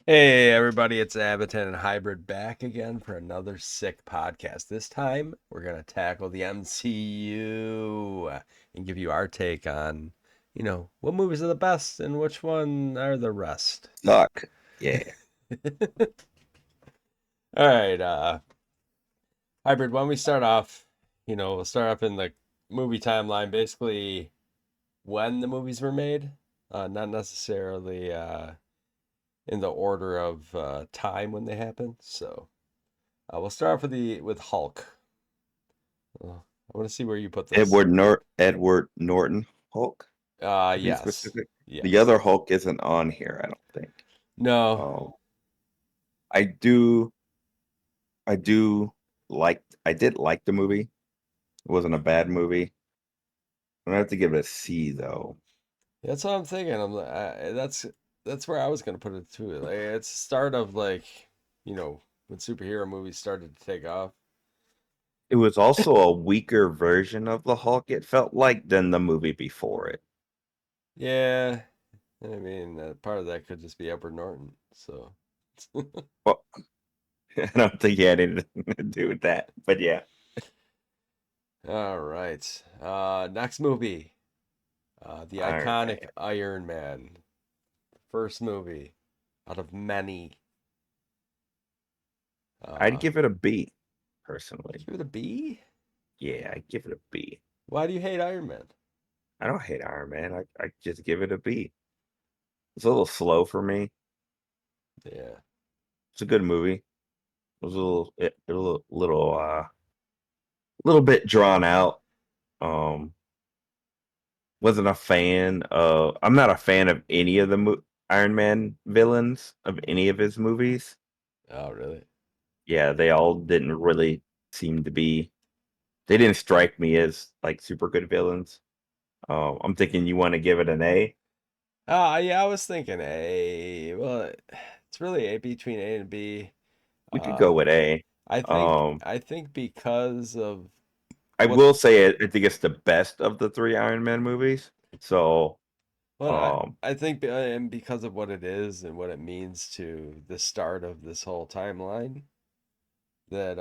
Hey everybody, it's Avatan and Hybrid back again for another sick podcast. This time we're gonna tackle the MCU and give you our take on, what movies are the best and which one are the rest. Suck. Yeah. All right, Hybrid, why don't we start off, we'll start off in the movie timeline, basically when the movies were made, not necessarily in the order of time when they happened. So we'll start off with Hulk. I want to see where you put this. Edward Norton Hulk, to be Yes, specific. The yes. other Hulk isn't on here, I don't think. No, Um, I do I did like the movie. It wasn't a bad movie. I'm gonna have to give it a C though. that's what I'm thinking. That's where I was gonna put it too. Like, it's the start of when superhero movies started to take off. It was also a weaker version of the Hulk, it felt like, than the movie before it. Yeah, I mean, part of that could just be Edward Norton. So, Well, I don't think he had anything to do with that. But yeah. all right. Next movie, the Iron iconic Man. Iron Man, first movie out of many. I'd Uh, give it a B, personally. Give it a B. Yeah, I'd give it a B. Why do you hate Iron Man? I don't hate Iron Man. I just give it a B. It's a little slow for me. Yeah. It's a good movie. It was little bit drawn out. Um, wasn't a fan of. I'm not a fan of any of the Iron Man villains of any of his movies. Oh, really? Yeah, they all didn't really seem to be. They didn't strike me as like super good villains. I'm thinking you want to give it an A. Yeah, I was thinking A. Well, it's really A between A and B. We could go Uh, with A. I think Um, I think because of I what, will say I think it's the best of the three Iron Man movies. So, well, um, I think and because of what it is and what it means to the start of this whole timeline, that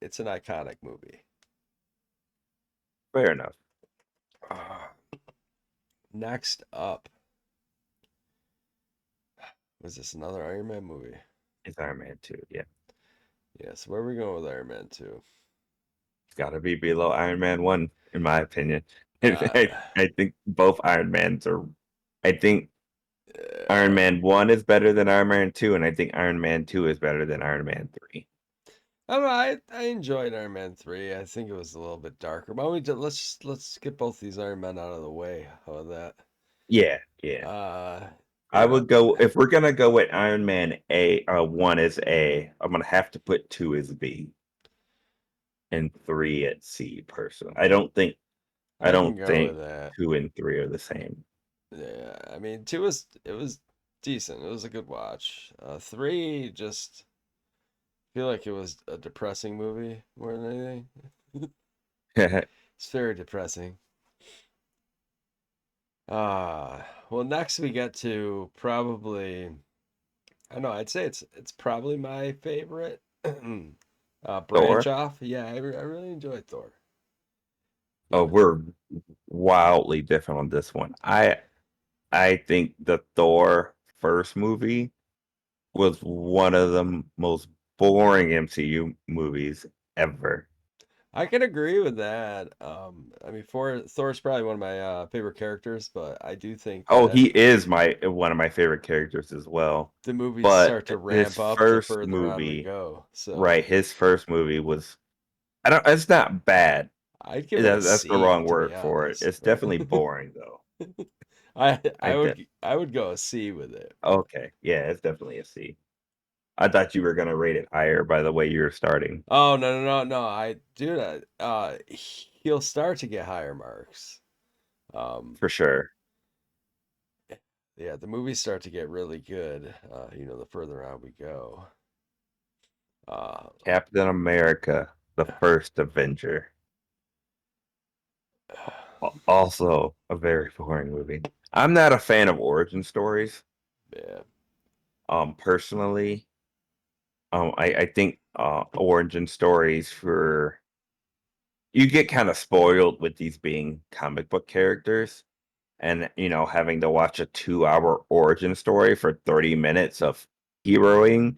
it's an iconic movie. fair enough. Uh, Next up, was this another Iron Man movie? It's Iron Man 2. Yeah. Yes, where are we going with Iron Man 2? It's got to be below Iron Man 1, in my opinion. Uh, I think both Iron Mans are. I think Iron uh, Man 1 is better than Iron Man 2, and I think Iron Man 2 is better than Iron Man 3. I don't know. I enjoyed Iron Man 3. I think it was a little bit darker. But let's get both these Iron Men out of the way. How about that? Yeah, yeah. Uh, I you know, would go if we're gonna go with Iron Man A. 1 is A. I'm gonna have to put 2 as B and 3 at C. Personally, I I can don't go with think that. 2 and 3 are the same. Yeah, I mean, two was it was decent. It was a good watch. Three just feel like it was a depressing movie more than anything. It's very depressing. Well, next we get to probably I don't know. I'd say it's probably my favorite. Branch Thor. off. Yeah, I really enjoyed Thor. Oh, Yeah, we're wildly different on this one. I think the Thor first movie was one of the most boring MCU movies ever. I can agree with that. I mean, Thor's probably one of my favorite characters, but I do think Oh, that he is my one of my favorite characters as well. the movies But start to his ramp up the first further on we movie, go. So right, his first movie was I don't it's not bad. I'd give it a That's the C, wrong to be word for it. honest. It's definitely boring though. I de I would go a C with it. Okay. Yeah, it's definitely a C. I thought you were gonna rate it higher by the way you were starting. Oh no! I do that. He'll start to get higher marks. Um, For sure. yeah, the movies start to get really good. The further on we go. Uh, Captain America, the first Avenger. Also a very boring movie. I'm not a fan of origin stories. Yeah. Personally, I think origin stories for you get kind of spoiled with these being comic book characters, and having to watch a 2-hour origin story for 30 minutes of heroing,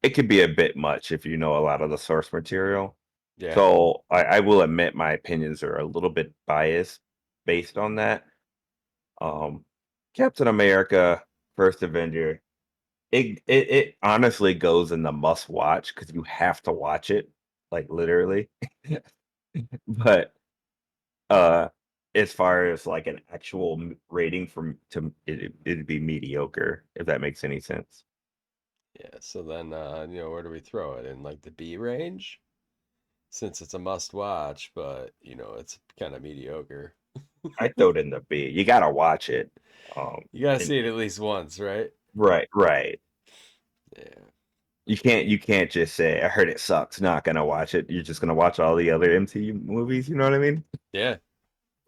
it could be a bit much if you know a lot of the source material. Yeah. So I will admit my opinions are a little bit biased based on that. Um, Captain America, First Avenger, it honestly goes in the must watch because you have to watch it, like literally. But uh, as far as like an actual rating from to it'd be mediocre if that makes any sense. Yeah. So then, where do we throw it? In like the B range? Since it's a must watch, but it's kind of mediocre. I throw it in the B. You gotta watch it. You gotta And see it at least once, right? right. Yeah. You can't just say I heard it sucks. Not gonna watch it. You're just gonna watch all the other MCU movies. You know what I mean? Yeah.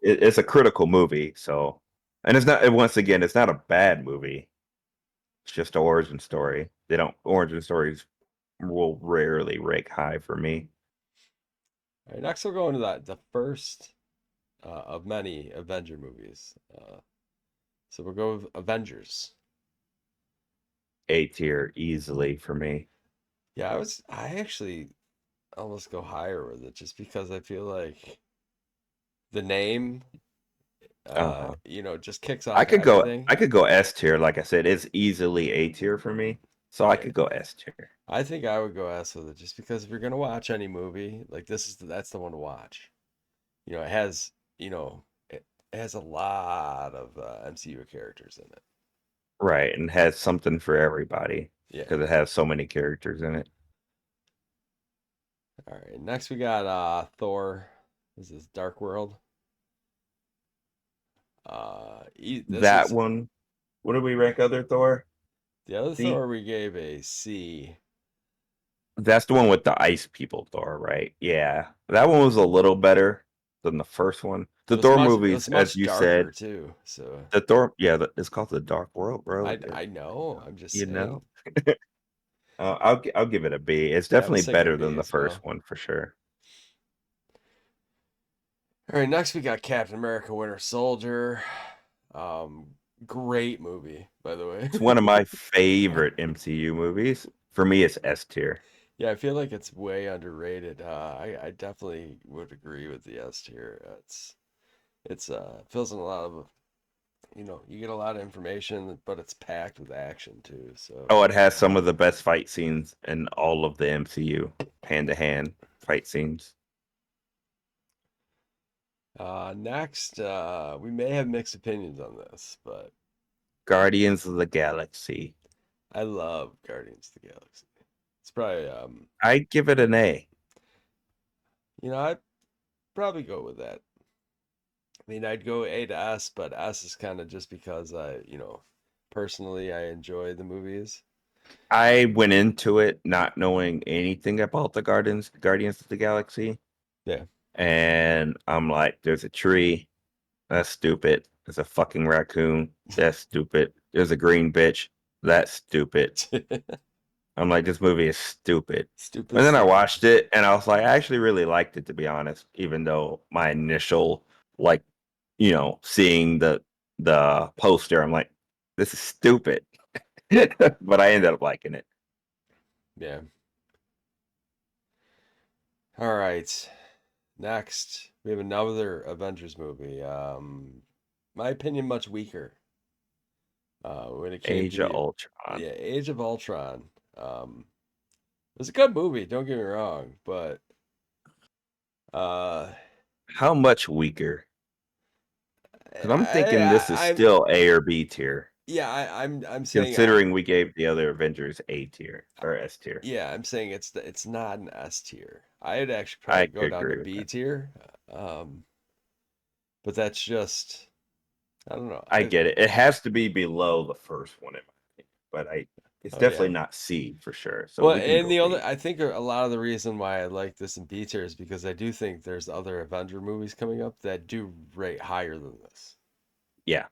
It's a critical movie. So, and it's not. Once again, it's not a bad movie. It's just an origin story. They don't origin stories will rarely rank high for me. All right, next we'll go into the first of many Avenger movies. So we'll go with Avengers. A tier easily for me. Yeah, I actually almost go higher with it just because I feel like the name, Uh-huh. just kicks I off could go. everything. I could go S tier. Like I said, it's easily A tier for me. So I Yeah, could go S tier. I think I would go S with it just because if you're gonna watch any movie, like that's the one to watch. It has, it has a lot of MCU characters in it. Right, and has something for everybody Yeah. because it has so many characters in it. All right. Next we got Thor. This is Dark World. This That is one. What do we rank other Thor? the other See, Thor we gave a C. that's the one with the ice people Thor, right? Yeah, that one was a little better than the first one. It The was Thor much it movies, was as much you darker said, too. So the Thor, yeah, it's called the Dark World, bro. I know. I'm just You know, saying. I'll give it a B. It's Yeah, I'm definitely sticking a better B than the as first well. one for sure. All right. Next we got Captain America: Winter Soldier. Um, Great movie, by the It's one of way. my favorite MCU movies. For me, it's S tier. Yeah, I feel like it's way underrated. I definitely would agree with the S tier. It's fills in a lot of you get a lot of information, but it's packed with action too. So Oh, it has some of the best fight scenes in all of the MCU, hand to hand fight scenes. next, we may have mixed opinions on this, but Guardians of the Galaxy. I love Guardians of the Galaxy. It's probably I give it an A. I'd probably go with that. I mean, I'd go A to S, but S is kind of just because personally I enjoy the movies. I went into it not knowing anything about the Guardians of the Galaxy, Yeah. and I'm like, there's a tree. That's stupid. There's a fucking raccoon. That's stupid. There's a green bitch. That's stupid. I'm like, this movie is stupid. Stupid, And then I stupid. watched it and I was like, I actually really liked it to be honest, even though my initial like, seeing the poster, I'm like, this is stupid. But I ended up liking it. Yeah. All right. Next, we have another Avengers movie. My opinion, much weaker. When it came to Age of the Ultron. yeah Age of Ultron. It was a good movie. Don't get me wrong, but uh, How much weaker? Because I'm thinking this is I'm still A or B tier, yeah I'm saying considering we gave the other Avengers A tier or S tier. I'm saying it's not an S tier. I'd actually I probably go could down to agree with B that. tier. Um, but that's just I don't know. I get it. It has to be below the first one, in my opinion, but it's Oh yeah. definitely not C for sure. So Well, we can and go the other, B. I think a lot of the reason why I like this in B tier is because I do think there's other Avenger movies coming up that do rate higher than this. Yeah.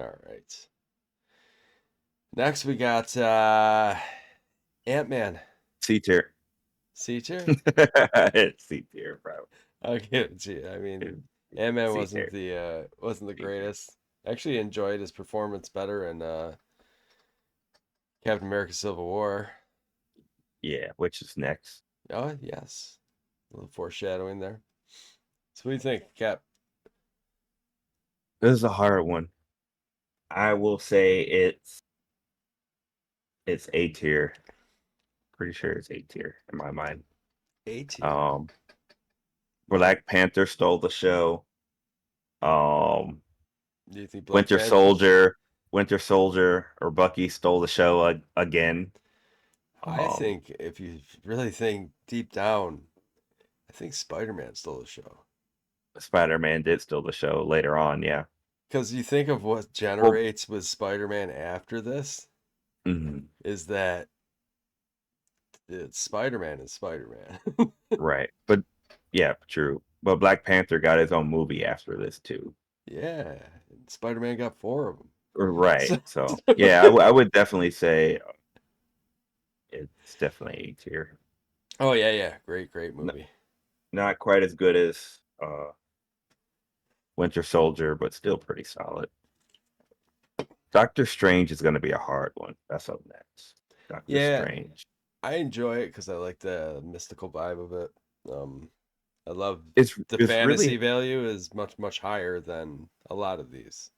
All right. Next we got Ant-Man. C tier. C tier? It's C tier, bro. I'll give it to you. I mean, Ant-Man C wasn't tier. the C tier. greatest. Actually enjoyed his performance better in Captain America Civil War. Yeah, which is next. Oh, yes. A little foreshadowing there. So what do you think, Cap? This is a hard one. I will say it's A tier. Pretty sure it's A tier in my mind. A tier. Um, Why? Black Panther stole the show. Um, Do you think Black Winter Panther's? Soldier, Winter Soldier or Bucky stole the show again. I Um, think if you really think deep down, I think Spider-Man stole the show. Spider-Man did steal the show later on, yeah. Because you think of what Well, generates with Spider-Man after this mhm, is that it's Spider-Man is Spider-Man. right. But yeah, true. But Black Panther got his own movie after this too. Yeah, and Spider-Man got four of them. Right. So, So yeah, I would definitely say it's definitely A tier. oh yeah, yeah, great, great N- movie. Not quite as good as Winter Soldier, but still pretty solid. Doctor Strange is going to be a hard one. That's up next. Doctor Yeah, Strange. I enjoy it because I like the mystical vibe of it. Um, I love the It's fantasy really value is much, much higher than a lot of these.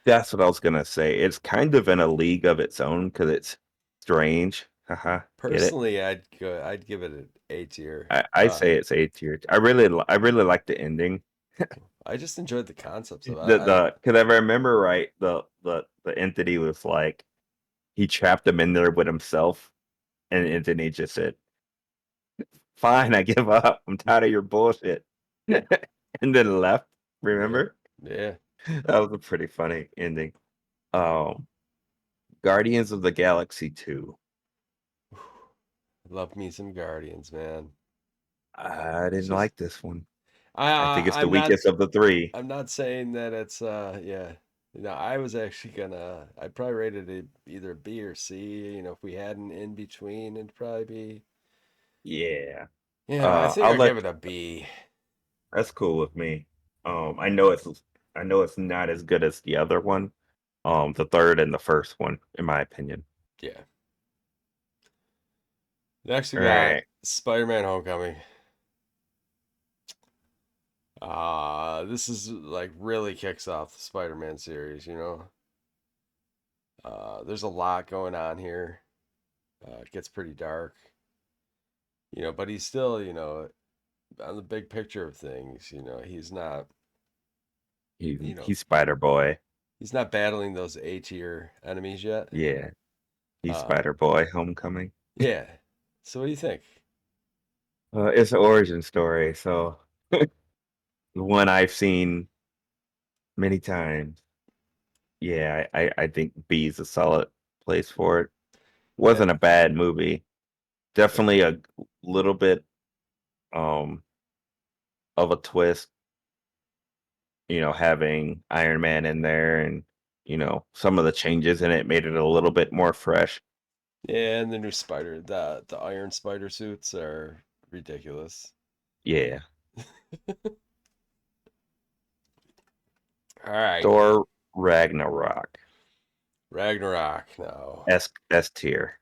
that's what I was gonna say. It's kind of in a league of its own because it's strange. Haha, get it? Personally, I'd give it an A tier. I say it's A tier. I really like the ending. I just enjoyed the concepts of it. The because if I remember right, the entity was like he trapped him in there with himself, and then he just said, "Fine, I give up. I'm tired of your bullshit," and then left. Yeah, Remember? yeah. That was a pretty funny ending. Um, Guardians of the Galaxy 2. Love me some Guardians, man. I It's didn't just like this one. I think I it's the I'm not weakest of the three. I'm not saying that it's yeah. I was actually gonna I'd probably rated it either B or C. If we had an in between, it'd probably be Yeah. I think I'll I'll let give it a B. that's cool with me. I know it's not as good as the other one. The third and the first one, in my opinion. Yeah. Next we All got right. Spider-Man Homecoming. This is like really kicks off the Spider-Man series. There's a lot going on here. It gets pretty dark. But he's still, on the big picture of things, he's not, you know, He's Spider Boy. he's not battling those A tier enemies yet. Yeah. He's Uh, Spider Boy Homecoming. yeah. So what do you think? It's an origin story, so one I've seen many times. Yeah, I think B is a solid place for it. Yeah. Wasn't a bad movie. Definitely a little bit um of a twist, having Iron Man in there and some of the changes in it made it a little bit more fresh. Yeah, and the new the Iron Spider suits are ridiculous. Yeah. All right. Thor Ragnarok. Ragnarok now. S tier.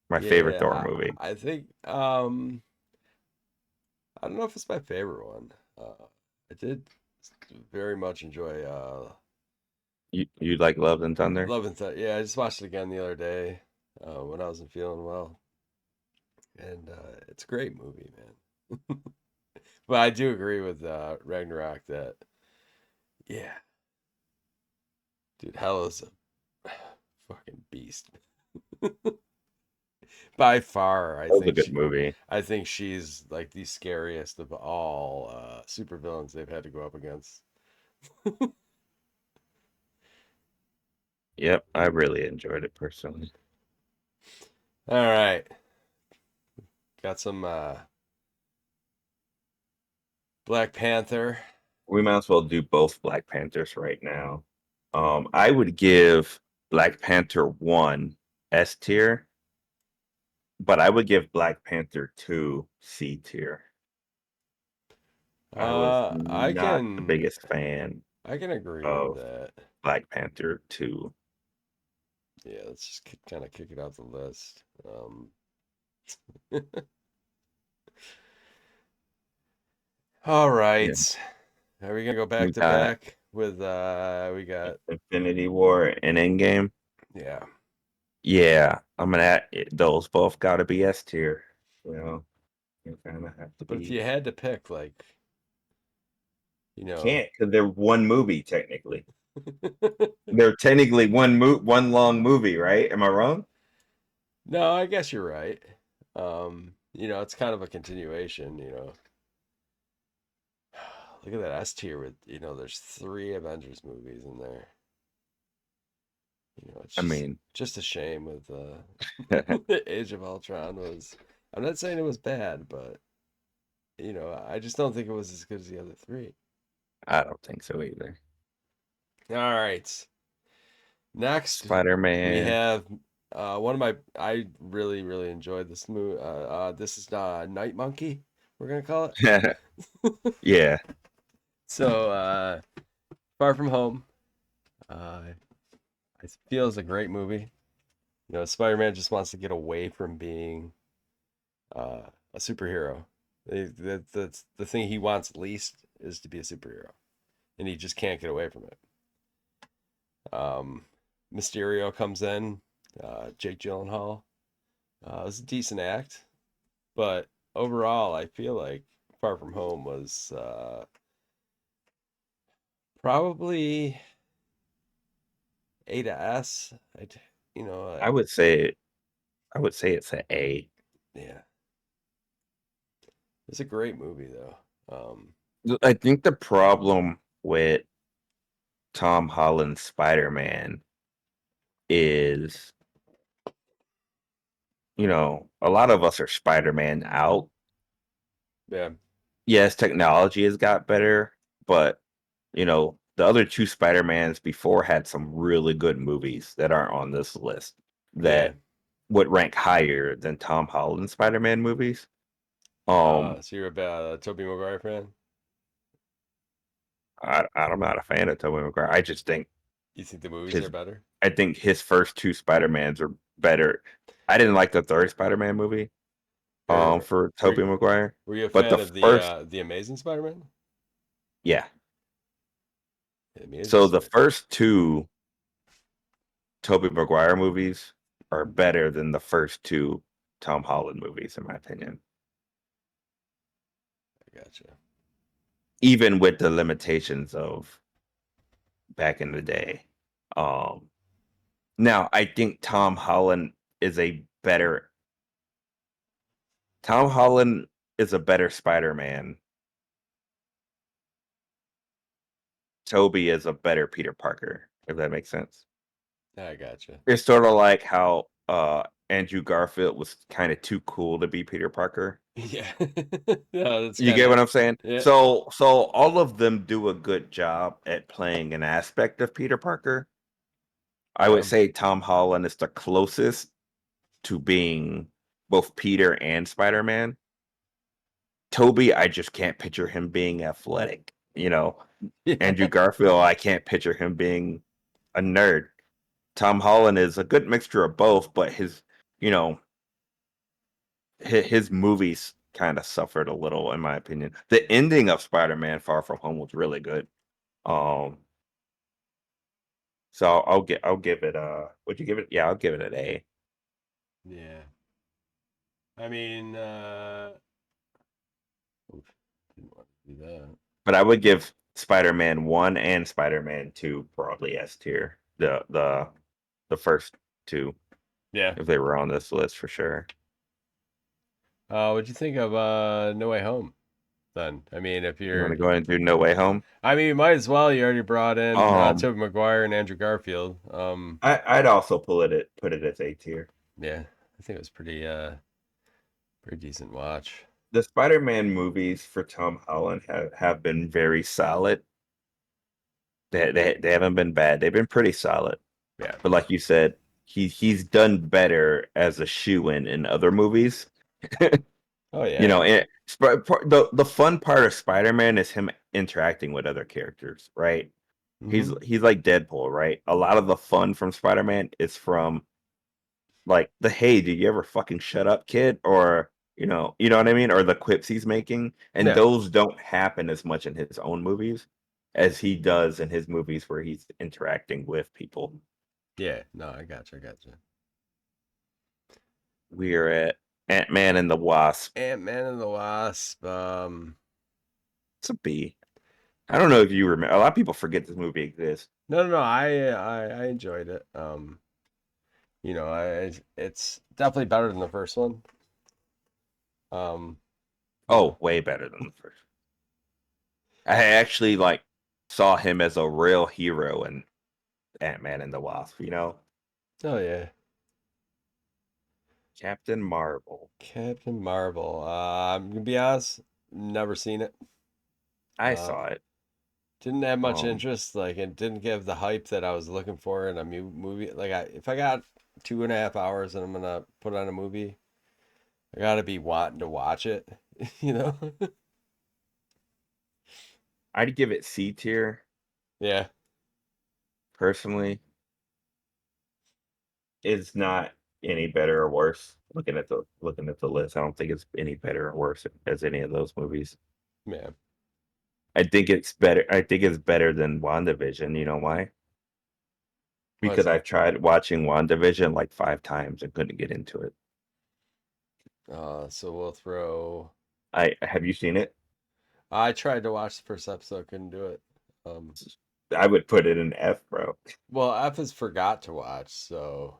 My favorite Yeah, Thor movie. I think I don't know if it's my favorite one. I did very much enjoy You like Love and Thunder? Love and Yeah, I just watched it again the other day when I wasn't feeling well, and it's a great movie, man. But I do agree with Ragnarok that yeah, dude, Hell is a fucking beast. By far, That was a good movie. I think she's like the scariest of all supervillains they've had to go up against. Yep, I really enjoyed it personally. All right, got some Black Panther. We might as well do both Black Panthers right now. I would give Black Panther 1 S tier, but I would give Black Panther 2 C tier. I was I not the can biggest fan I can agree with of that. Black Panther 2. Yeah, let's just kind of kick it off the list. All Yeah, right. Are we gonna go back we to got back with we got Infinity War and Endgame. yeah. Yeah, I'm gonna. Those both got to be S tier. You know, you kind of have to But if be. you had to pick like, you know, Can't because they're one movie technically. They're technically one long movie, right? Am I wrong? no, I guess you're right. It's kind of a continuation, Look at that S tier with, there's three Avengers movies in there. It's I just mean, just a shame with I Age of Ultron was I'm not saying it was bad, but I just don't think it was as good as the other three. don't think so either. All right. Next, we Spider-Man. have one of my I really really enjoyed this movie. This is Night Monkey. We're gonna call it. Yeah, So Far From Home. I feel is a great movie. Spider-Man just wants to get away from being a superhero. That's the thing he wants least is to be a superhero, and he just can't get away from it. Um, Mysterio comes in. Jake Gyllenhaal. It was a decent act, but overall, I feel like Far From Home was probably A to S. You know, I I, would say I would say it's an A. yeah, it's a great movie though. I think the problem with Tom Holland's Spider-Man is, a lot of us are Spider-Man out. Yeah, Yes, technology has got better, but the other two Spider-Mans before had some really good movies that aren't on this list yeah. that would rank higher than Tom Holland Spider-Man movies. So you're a Tobey Maguire fan? I'm not a fan of Tobey Maguire. I just think You think the movies are his better? I think his first two Spider-Mans are better. I didn't like the third Spider-Man movie Or for were Tobey Maguire, were you a but fan the of the first, uh the Amazing Spider-Man? yeah. The Amazing So the Spider. first two Tobey Maguire movies are better than the first two Tom Holland movies, in my opinion. I gotcha. Even with the limitations of back in the day. Um, Now I think is a better Tom Holland is a better Spider-Man. Toby is a better Peter Parker, if that makes sense. I gotcha. It's sort of like how Andrew Garfield was kind of too cool to be Peter Parker. Yeah. No, that's You kind get of what I'm saying? yeah. So all of them do a good job at playing an aspect of Peter Parker. I would Yeah. say Tom Holland is the closest to being both Peter and Spider-Man. Toby, I just can't picture him being athletic. Andrew Yeah. Garfield, I can't picture him being a nerd. Tom Holland is a good mixture of both, but you know, his movies kind of suffered a little, in my opinion. The ending of Spider-Man: Far From Home was really good. Um, so I'll give it would you give it? Yeah, I'll give it an A. Yeah. I mean, oof, didn't want to do that. But I would give Spider-Man 1 and Spider-Man 2 probably S tier. The first two, Yeah. if they were on this list for sure. What'd you think of No Way Home then? I mean, if You want you're to go ahead and do No Way Home? I mean, you might as well. You already brought in Um, Tobey Maguire and Andrew Garfield. I'd also put it as A tier. Yeah, I think it was pretty decent watch. The Spider-Man movies for Tom Holland have been very solid. They haven't been bad. They've been pretty solid. Yeah. But like you said, he's done better as a shoe in other movies. Oh You yeah. know, the fun part of Spider-Man is him interacting with other characters, right? He's Hmm. he's like Deadpool, right? A lot of the fun from Spider-Man is from like the "Hey, did you ever fucking shut up, kid?" or you know what I mean, or the quips he's making, and Yeah. those don't happen as much in his own movies as he does in his movies where he's interacting with people. Yeah. No, I got you. I got you. We're at Ant-Man and the Wasp. Ant-Man and the Wasp. It's a B. I don't know if you remember. A lot of people forget this movie exists. No, no, no. I enjoyed it. It's definitely better than the first one. Um, you Oh, know. way better than the first. I actually like saw him as a real hero in Ant-Man and the Wasp. Oh yeah. Captain Marvel. Captain Marvel. I'm gonna be honest, never seen it. I Uh, saw it. didn't have much Um, interest. Like, it didn't give the hype that I was looking for in a movie. Like, if I got 2.5 hours and I'm gonna put on a movie, I gotta be wanting to watch it. You know? I'd give it C tier Yeah. personally. It's not any better or worse. Looking at the list, I don't think it's any better or worse as any of those movies. Yeah. I think it's better. I think it's better than WandaVision. You know why? What is Because that? I've tried watching WandaVision like 5 times and couldn't get into it. So we'll throw. I have you seen it? I tried to watch the first episode, couldn't do it. Um, I would put it in F, bro. well, F is forgot to watch, so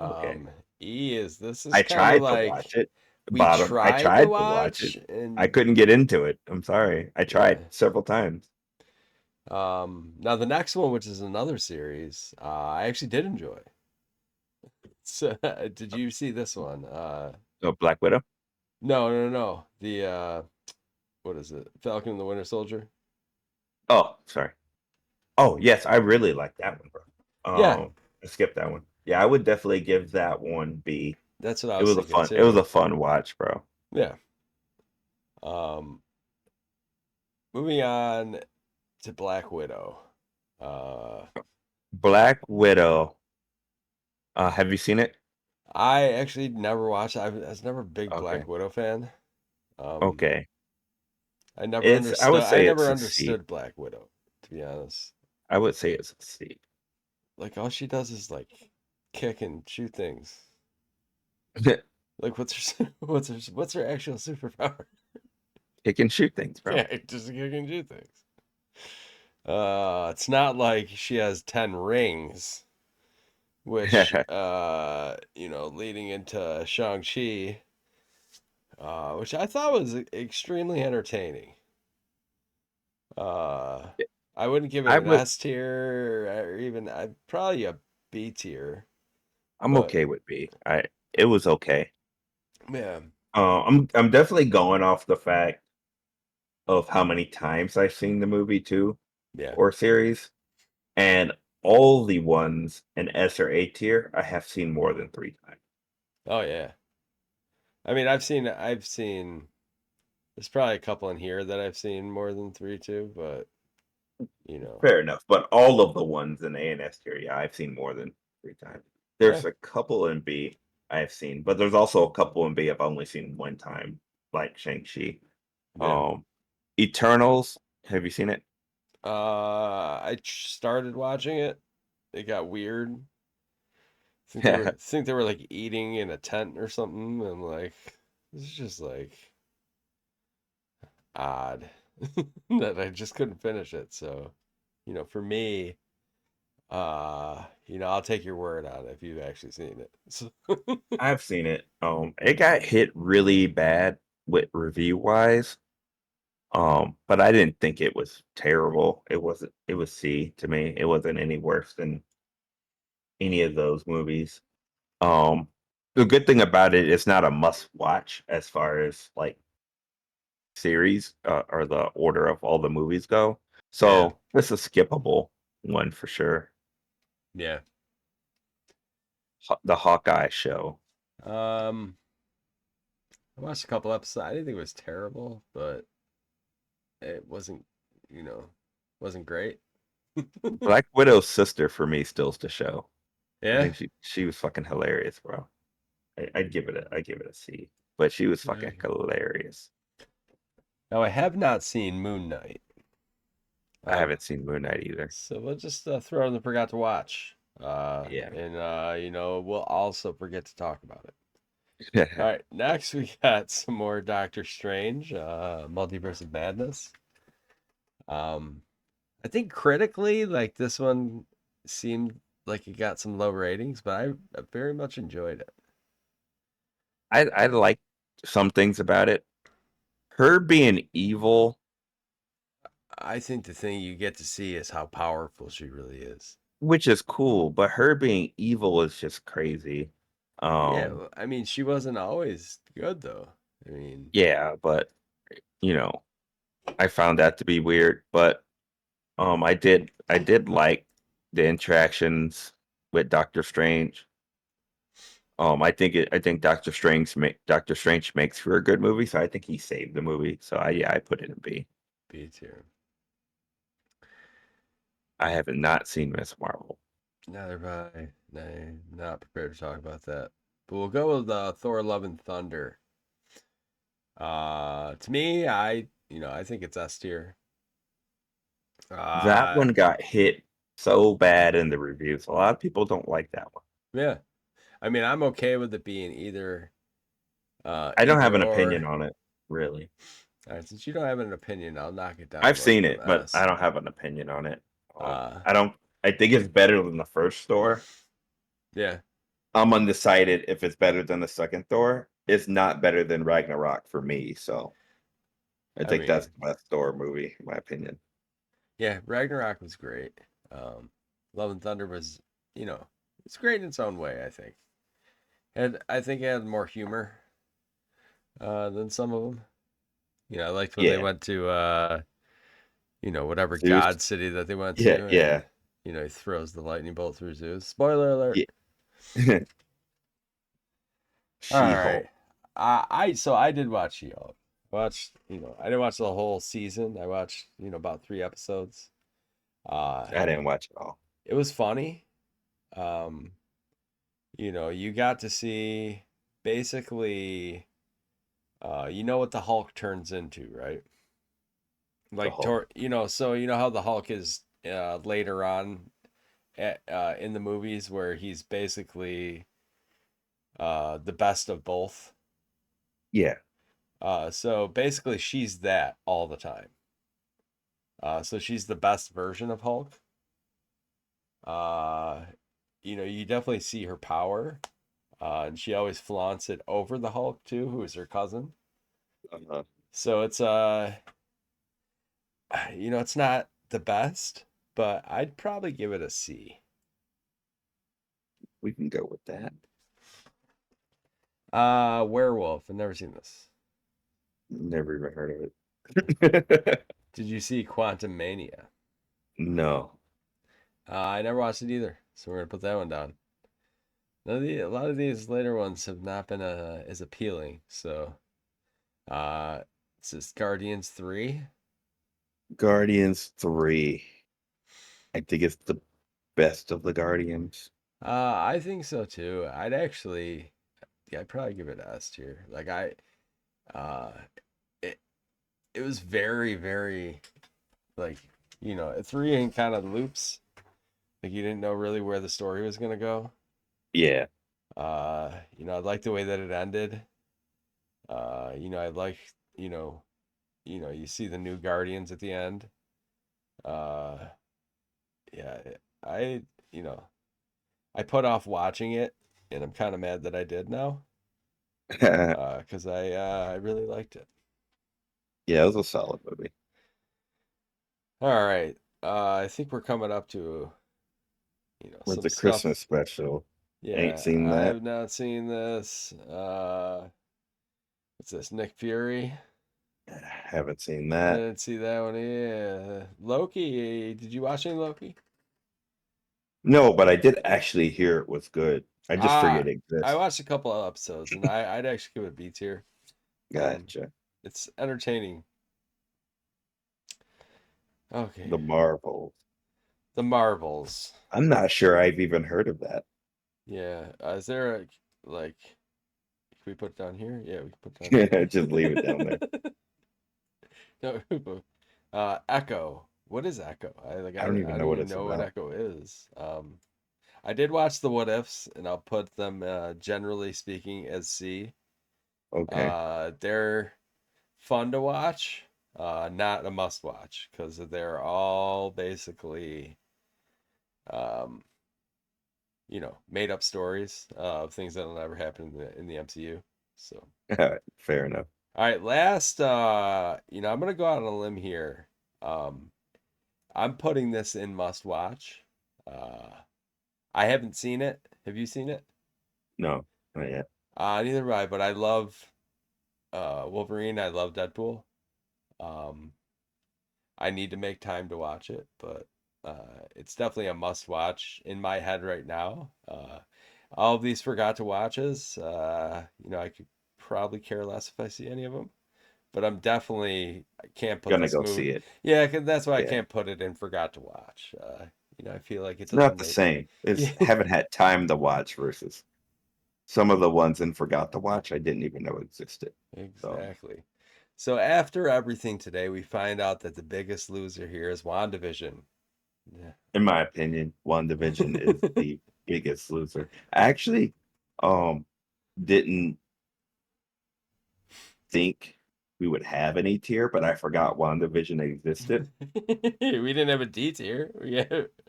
Okay. um, this is I kind of tried to watch like it. we Bottom. I tried to tried to watch it. watch I and couldn't get into it. I'm sorry. I yeah. tried several times. Now the next one, which is another series, I actually did enjoy. So, did you see this one? Oh, Black Widow. No, no, no. The what is it? Falcon and the Winter Soldier. Oh, sorry. Oh, yes, I really like that one, bro. Yeah, I skipped that one. Yeah, I would definitely give that one B. that's what I It was was a thinking fun. It was too. a fun watch, bro. Yeah. Um, moving on to Black Widow. Uh, Black Widow. Have you seen it? I actually never watched. I was never a big Black Okay. Widow fan. Um, Okay. I never It's. I would understood. I say never it's a C. understood Black Widow, to be honest. I would say it's a C. Like all she does is like kick and shoot things. Like what's her actual superpower? It can shoot things, bro. Yeah, just kick and shoot things. It's not like she has 10 rings, which leading into Shang-Chi, which I thought was extremely entertaining. Uh, I wouldn't give it I an would. S tier or even probably a B tier, I'm but okay with B. It was okay. yeah, I'm definitely going off the fact of how many times I've seen the movie too, yeah. or series, and all the ones in S or A tier I have seen more than 3 times. Oh yeah. I mean, I've seen. There's probably a couple in here that I've seen more than three too, but you know, Fair enough, but all of the ones in A and S tier, yeah, I've seen more than 3 times. yeah, There's a couple in B I've seen, but there's also a couple in B I've only seen one time, like Shang-Chi. yeah. Um, Eternals, have you seen it? Started watching it. It got weird. Think they were like eating in a tent or something, and like this is just like odd that I just couldn't finish it. So, for me, I'll take your word on it if you've actually seen it. So, I've seen it. It got hit really bad with review wise. But I didn't think it was terrible. It was C to me. It wasn't any worse than any of those movies. Um, the good thing about it, it's not a must watch as far as like series or the order of all the movies go. Yeah, So this is a skippable one for sure. yeah. The Hawkeye show. Um, I watched a couple episodes. I didn't think it was terrible, but it wasn't, you know, wasn't great. Black Widow's sister for me still's the show. I Yeah. think she was fucking hilarious, bro. I'd give it a C. But she was fucking Okay. hilarious. Now I have not seen Moon Knight. I Uh, haven't seen Moon Knight either. so we'll just throw in the forgot to watch. Yeah. And we'll also forget to talk about it. All right, next we got some more Doctor Strange, Multiverse of Madness. Um, I think critically, like this one seemed like it got some low ratings, but I very much enjoyed it. I like some things about it. Her being evil, I think the thing you get to see is how powerful she really is. which is cool, but her being evil is just crazy. Yeah, Um, well, I mean, she wasn't always good though. I mean, yeah, but you know, I found that to be weird. But I did like the interactions with Doctor Strange. I think Doctor Strange makes for a good movie, so I think he saved the movie. So I put it in B. B tier. I have not seen Miss Marvel. Neither have I. No, not prepared to talk about that. But we'll go with Thor: Love and Thunder. To me, I think it's S tier. That Uh, one got hit so bad in the reviews. A lot of people don't like that one. yeah. I mean, I'm okay with it being either, I don't have either an or. opinion on it, really. All right, since you don't have an opinion, I'll knock it down I've more seen to an it, but S. I don't have an opinion on it. Uh, I don't. I think it's better than the first Thor. yeah. I'm undecided if it's better than the second Thor. It's not better than Ragnarok for me, so I I think mean, that's the best Thor movie, in my opinion. yeah. Ragnarok was great. Love and Thunder was, it's great in its own way. I think, and I think it had more humor than some of them. I liked when they Yeah, went to whatever Zeus. god city that they went Yeah, to, and yeah, he throws the lightning bolt through Zeus. Spoiler alert. yeah. All right. She-Hulk. I did watch She-Hulk. I didn't watch the whole season. I watched, about 3 episodes. Uh, I didn't watch it all. it was funny. Um, you got to see basically, what the Hulk turns into, right? The Like, Hulk. so you know how the Hulk is later on in the movies where he's basically the best of both. Yeah. So basically, she's that all the time. So she's the best version of Hulk. Uh, you definitely see her power, and she always flaunts it over the Hulk too, who is her cousin. Uh, So it's it's not the best, but I'd probably give it a C. we can go with that. Werewolf. I've never seen this. Never even heard of it. Did you see Quantum Mania? No. I never watched it either, so we're gonna put that one down. A lot of these later ones have not been as appealing. So, it's just Guardians 3. Guardians 3. I think it's the best of the Guardians. I think so too. Yeah, I'd probably give it S tier. Uh, it it was very, very like, it threw you in kind of loops. Like you didn't know really where the story was gonna go. Yeah. I like the way that it ended. I like, you know, you see the new Guardians at the end. Uh, yeah, I, you know, I put off watching it, and I'm kind of mad that I did now. Yeah, Because I really liked it. it was a solid movie. All right. I think we're coming up to, With some the Christmas stuff. special. Ain't Yeah, seen I that. have not seen this. What's this? Nick Fury. Haven't seen I that. didn't see that one. Yeah, Loki. Did you watch any Loki? No, but I did actually hear it was good. I just Ah, forget it I exists. watched a couple of episodes, and I'd actually give it B tier. Um, Gotcha. it's entertaining. The Okay, Marvels. the Marvels. I'm not sure I've even heard of that. Yeah, is there a like? Can we put it down here? Yeah, we can put it down Just leave it down there. here. No, Echo. What is Echo? I don't I even don't know what even it's know what about. Echo is. I did watch the What Ifs, and I'll put them generally speaking as C. Okay. They're fun to watch, not a must watch because they're all basically um, made up stories of things that'll never happen in the MCU. So, Fair enough. all right, last, I'm gonna go out on a limb here. Um, I'm putting this in must watch. Uh, I haven't seen it. Have you seen it? No, not yet. Neither have I, but I love Wolverine. I love Deadpool. Um, I need to make time to watch it, but it's definitely a must watch in my head right now. All of these forgot to watches, I could probably care less if I see any of them, but I can't put Gonna this go movie. see it. Yeah, 'cause that's why I Yeah. can't put it in forgot to watch. I feel like it It's not doesn't the make. same. Yeah, It's haven't had time to watch versus some of the ones and forgot to watch I didn't even know existed. So, exactly. So after everything today, we find out that the biggest loser here is WandaVision. Yeah. in my opinion, WandaVision is the biggest loser. I actually um didn't think we would have any tier, but I forgot WandaVision existed. We didn't have a D tier.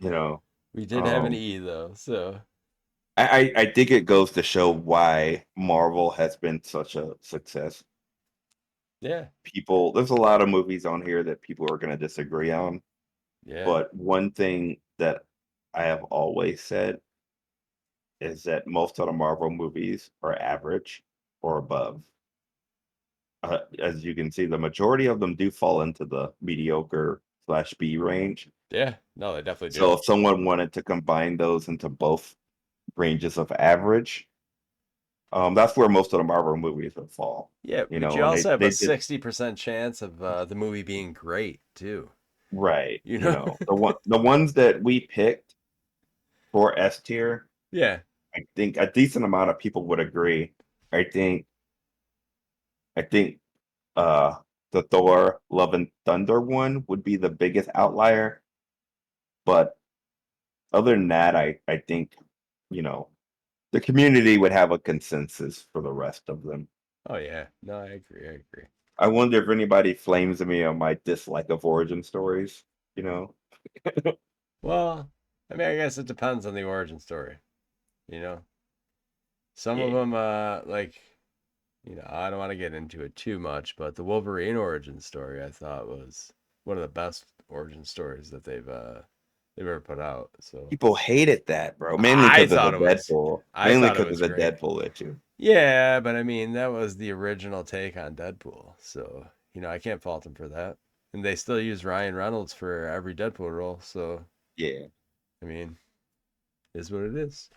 You know, We did have an um E though. So I think it goes to show why Marvel has been such a success. yeah, There's a lot of movies on here that people are going to disagree on, yeah, but one thing that I have always said is that most of the Marvel movies are average or above. As you can see, the majority of them do fall into the mediocre slash B range. yeah. No, they definitely So do. if someone wanted to combine those into both ranges of average, that's where most of the Marvel movies would fall. Yeah, You but know, you and also have a they did 60% chance of the movie being great too. right. You You know? know, the ones that we picked for S tier, Yeah. I think a decent amount of people would agree. I think I think uh the Thor Love and Thunder one would be the biggest outlier. But other than that, I think, you know, the community would have a consensus for the rest of them. Oh yeah. No, I agree. I agree. I wonder if anybody flames me on my dislike of origin stories, you know? Well, I mean, I guess it depends on the origin story. You know, some of Yeah. them, I don't want to get into it too much, but the Wolverine origin story I thought was one of the best origin stories that they've ever put out. So People hated that, bro. Mainly I because of the thought it was Deadpool. I Mainly thought it because of was the great. Deadpool issue. Yeah, but I mean that was the original take on Deadpool. So, I can't fault them for that. And they still use Ryan Reynolds for every Deadpool role, so Yeah. I mean, it is what it is.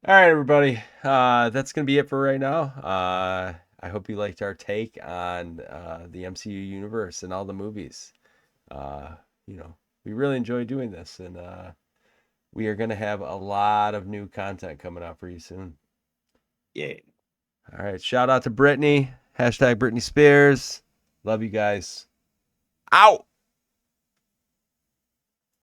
All right, everybody. That's gonna be it for right now. I hope you liked our take on the MCU universe and all the movies. Uh, you know, we really enjoy doing this, and we are gonna have a lot of new content coming out for you soon. Yeah. All right, shout out to Brittany. Hashtag Britney Spears. Love you guys. Out.